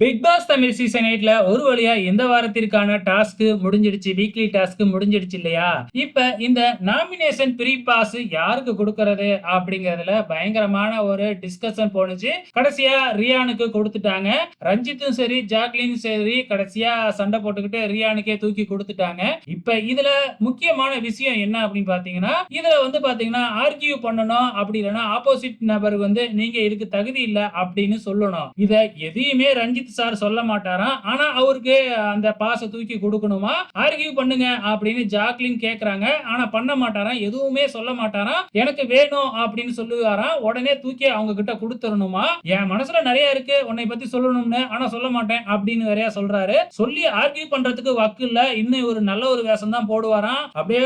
Big pass Tamil season 8ல ஒரு வழியா இந்த வாரத்திற்கான டாஸ்க் முடிஞ்சிடுச்சு. வீக்லி டாஸ்க் முடிஞ்சிடுச்சு இல்லையா? இப்ப இந்த நாமினேஷன் ப்ரீ பாஸ் யாருக்கு குடுக்கறது அப்படிங்கிறதுல பயங்கரமான ஒரு டிஸ்கஷன் போணுச்சு. கடைசியா ரியானுக்கு குடுத்துட்டாங்க. ரஞ்சித்தும் சரி, ஜாக்லினும் சரி கடைசியா சண்டை போட்டுக்கிட்டு ரியானுக்கே தூக்கி குடுத்துட்டாங்க. இப்ப இதுல முக்கியமான விஷயம் என்ன அப்படின்னு பாத்தீங்கன்னா, இதுல பாத்தீங்கன்னா ஆர்கியூ பண்ணணும், அப்படி இல்லைன்னா ஆப்போசிட் நபர் நீங்க இதுக்கு தகுதி இல்ல அப்படின்னு சொல்லணும். இத எதையுமே ரஞ்சித் சார் சொல்ல மாட்டாராம். ஆனா அவருக்கு அந்த பாச தூக்கி கொடுக்கணுமா, ஆர்கியூ பண்ணுங்க அப்படின்னு ஜாக்லின் கேக்குறாங்க. ஆனா பண்ண மாட்டாராம், எதுவுமே சொல்ல மாட்டாராம். எனக்கு வேணும் அப்படின்னு சொல்லுவாராம். உடனே தூக்கி அவங்க கிட்ட கொடுத்துடணுமா. என் மனசுல நிறைய இருக்கு உன்னை பத்தி சொல்லணும்னு, ஆனா சொல்ல மாட்டேன் அப்படின்னு வேறையா சொல்றாரு. சொல்லி ஆர்கியூ பண்றதுக்கு வக்கு இல்ல. இன்னும் ஒரு நல்ல ஒரு வேஷம் தான் போடுவாராம். அப்படியே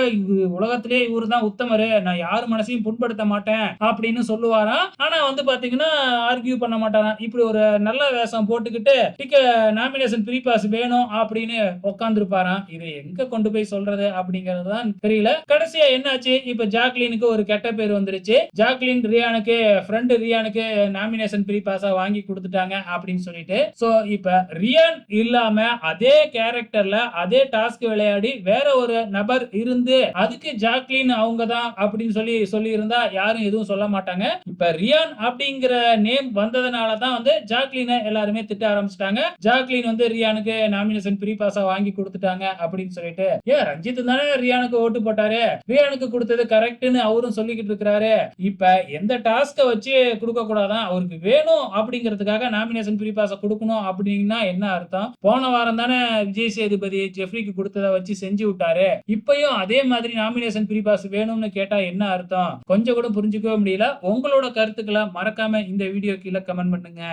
உலகத்திலே இவரு தான் உத்தமரு, நான் யார் மனசையும் புண்படுத்த மாட்டேன் அப்படின்னு சொல்லுவாராம். ஆனா பாத்தீங்கன்னா ஆர்கியூ பண்ண மாட்டாராம். இப்படி ஒரு நல்ல வேஷம் போட்டுக்கிட்டு நாமினேஷன் ப்ரீ பாஸ் வேணும் அப்படின்னு உட்கார்ந்திருப்பாராம். இது எங்க கொண்டு போய் சொல்றது அப்படிங்கிறது தான் தெரியல. கடைசியா என்னாச்சு, இப்ப ஜாக்லினுக்கு ஒரு கெட்ட பேர் வந்துருச்சு. ஜாக்லின் ரியானுக்கு ஃப்ரெண்ட் ரியானுக்கு நாமினேஷன் ப்ரீ பாஸா வாங்கி கொடுத்துட்டாங்க அப்படின்னு சொல்லிட்டு. சோ இப்ப ரியான் இல்லாம அதே கேரக்டர்ல அதே டாஸ்க் விளையாடி வேற ஒரு நபர் இருந்து அதுக்கு ஜாக்லின் அவங்க தான் அப்படின்னு சொல்லி இருந்தா யாரும் எதுவும் சொல்ல மாட்டாங்க. இப்ப ரியான் அப்படிங்கிற நேம் வந்ததனால தான் ஜாக்லினை எல்லாருமே திட்ட ஆரம்பிச்சிட்டாங்க. ஜாக்லின் ரியானுக்கு நாமினேஷன் ப்ரீ பாஸா வாங்கி கொடுத்துட்டாங்க அப்படின்னு சொல்லிட்டு. ஏன் ரஞ்சித் தானே ரியானுக்கு ஓட்டு போட்டாரு, ரியானுக்கு கொடுத்தது கரெக்ட்னு அவரும் சொல்லிக்கிட்டு இருக்காரு. இப்ப எந்த டாஸ்க வச்சு கொடுக்க கூடாதான், அவருக்கு வேணும் அப்படிங்கிறதுக்காக நாமினேஷன் ப்ரீ பாஸ கொடுக்கணும் அப்படின்னா என்ன அர்த்தம்? போன வாரம் தானே விஜய் சேதுபதி ஜெஃப்ரிக்கு கொடுத்ததை வச்சு செஞ்சு விட்டாரு. இப்பயும் அதே மாதிரி நாமினேஷன் ப்ரீ பாஸ் வேணும்னு கேட்டா என்ன அர்த்தம்? கொஞ்சம் கூட புரிஞ்சுக்கவே முடியல. உங்களோட கருத்துக்களை மறக்காம இந்த வீடியோ கீழே கமெண்ட் பண்ணுங்க.